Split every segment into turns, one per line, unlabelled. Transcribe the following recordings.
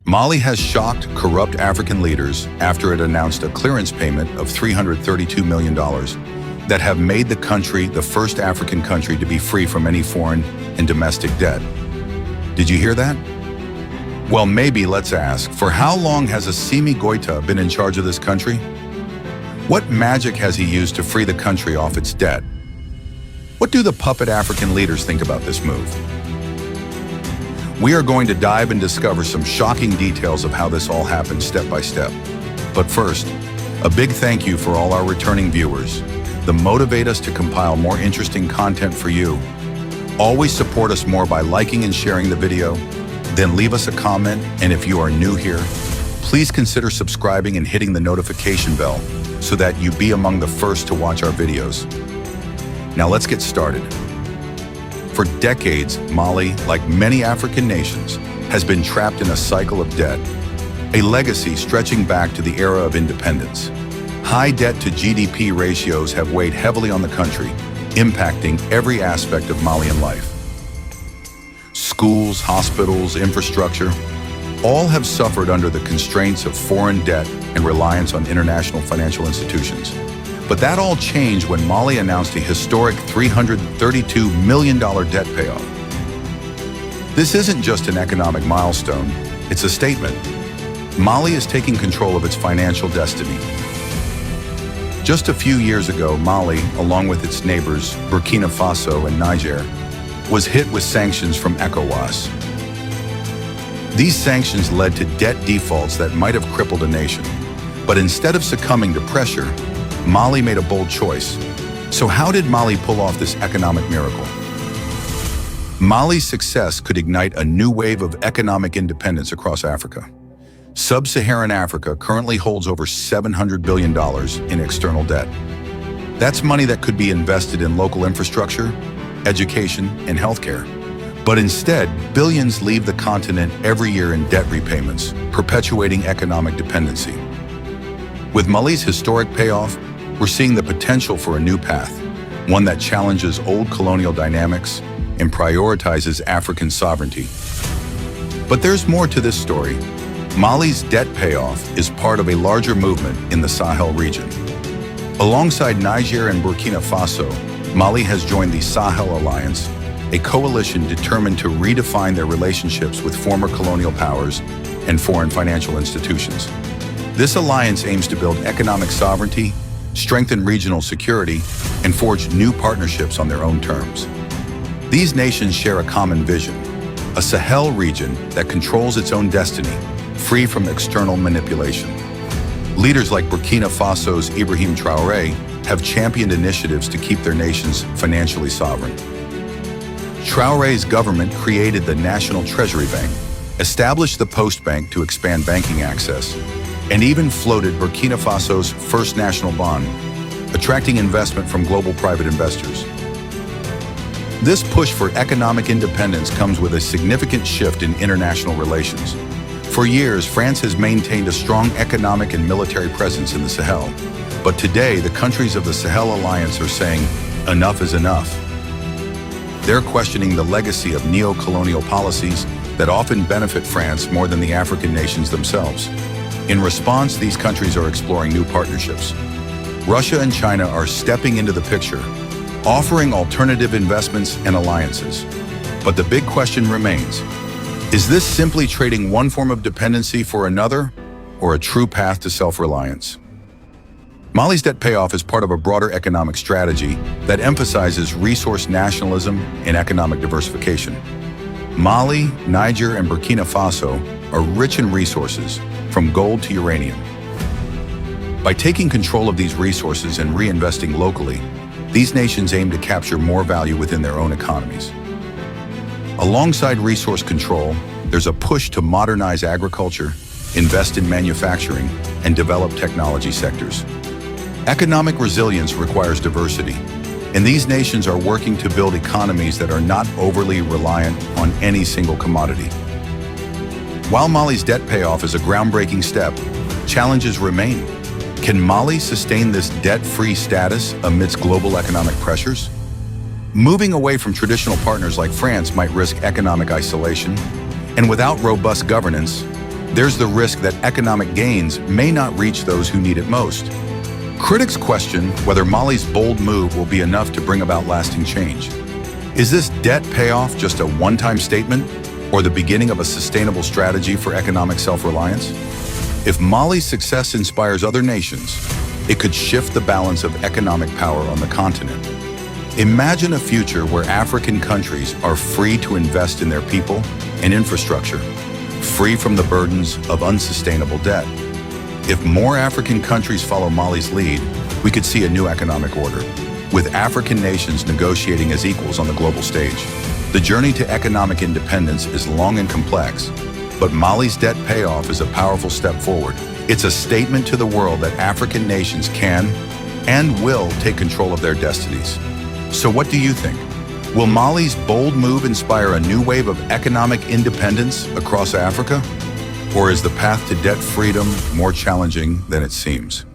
Mali has shocked corrupt African leaders after it announced a clearance payment of $332 million that have made the country the first African country to be free from any foreign and domestic debt. Did you hear that? Well, maybe let's ask, for how long has Assimi Goïta been in charge of this country? What magic has he used to free the country off its debt? What do the puppet African leaders think about this move? We are going to dive and discover some shocking details of how this all happened step by step. But first, a big thank you for all our returning viewers that motivate us to compile more interesting content for you. Always support us more by liking and sharing the video, then leave us a comment, and if you are new here, please consider subscribing and hitting the notification bell so that you be among the first to watch our videos. Now let's get started. For decades, Mali, like many African nations, has been trapped in a cycle of debt, a legacy stretching back to the era of independence. High debt to GDP ratios have weighed heavily on the country, impacting every aspect of Malian life. Schools, hospitals, infrastructure, all have suffered under the constraints of foreign debt and reliance on international financial institutions. But that all changed when Mali announced a historic $332 million debt payoff. This isn't just an economic milestone, it's a statement. Mali is taking control of its financial destiny. Just a few years ago, Mali, along with its neighbors, Burkina Faso and Niger, was hit with sanctions from ECOWAS. These sanctions led to debt defaults that might have crippled a nation. But instead of succumbing to pressure, Mali made a bold choice. So how did Mali pull off this economic miracle? Mali's success could ignite a new wave of economic independence across Africa. Sub-Saharan Africa currently holds over $700 billion in external debt. That's money that could be invested in local infrastructure, education, and healthcare. But instead, billions leave the continent every year in debt repayments, perpetuating economic dependency. With Mali's historic payoff, we're seeing the potential for a new path, one that challenges old colonial dynamics and prioritizes African sovereignty. But there's more to this story. Mali's debt payoff is part of a larger movement in the Sahel region. Alongside Niger and Burkina Faso, Mali has joined the Sahel Alliance, a coalition determined to redefine their relationships with former colonial powers and foreign financial institutions. This alliance aims to build economic sovereignty, strengthen regional security, and forge new partnerships on their own terms. These nations share a common vision, a Sahel region that controls its own destiny, free from external manipulation. Leaders like Burkina Faso's Ibrahim Traoré have championed initiatives to keep their nations financially sovereign. Traoré's government created the National Treasury Bank, established the Post Bank to expand banking access, and even floated Burkina Faso's first national bond, attracting investment from global private investors. This push for economic independence comes with a significant shift in international relations. For years, France has maintained a strong economic and military presence in the Sahel. But today, the countries of the Sahel Alliance are saying, enough is enough. They're questioning the legacy of neo-colonial policies that often benefit France more than the African nations themselves. In response, these countries are exploring new partnerships. Russia and China are stepping into the picture, offering alternative investments and alliances. But the big question remains, is this simply trading one form of dependency for another, or a true path to self-reliance? Mali's debt payoff is part of a broader economic strategy that emphasizes resource nationalism and economic diversification. Mali, Niger, and Burkina Faso are rich in resources, from gold to uranium. By taking control of these resources and reinvesting locally, these nations aim to capture more value within their own economies. Alongside resource control, there's a push to modernize agriculture, invest in manufacturing, and develop technology sectors. Economic resilience requires diversity, and these nations are working to build economies that are not overly reliant on any single commodity. While Mali's debt payoff is a groundbreaking step, challenges remain. Can Mali sustain this debt-free status amidst global economic pressures? Moving away from traditional partners like France might risk economic isolation, and without robust governance, there's the risk that economic gains may not reach those who need it most. Critics question whether Mali's bold move will be enough to bring about lasting change. Is this debt payoff just a one-time statement, or the beginning of a sustainable strategy for economic self-reliance? If Mali's success inspires other nations, it could shift the balance of economic power on the continent. Imagine a future where African countries are free to invest in their people and infrastructure, free from the burdens of unsustainable debt. If more African countries follow Mali's lead, we could see a new economic order, with African nations negotiating as equals on the global stage. The journey to economic independence is long and complex, but Mali's debt payoff is a powerful step forward. It's a statement to the world that African nations can and will take control of their destinies. So what do you think? Will Mali's bold move inspire a new wave of economic independence across Africa? Or is the path to debt freedom more challenging than it seems?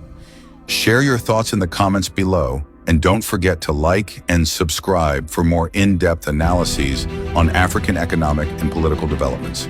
Share your thoughts in the comments below, and don't forget to like and subscribe for more in-depth analyses on African economic and political developments.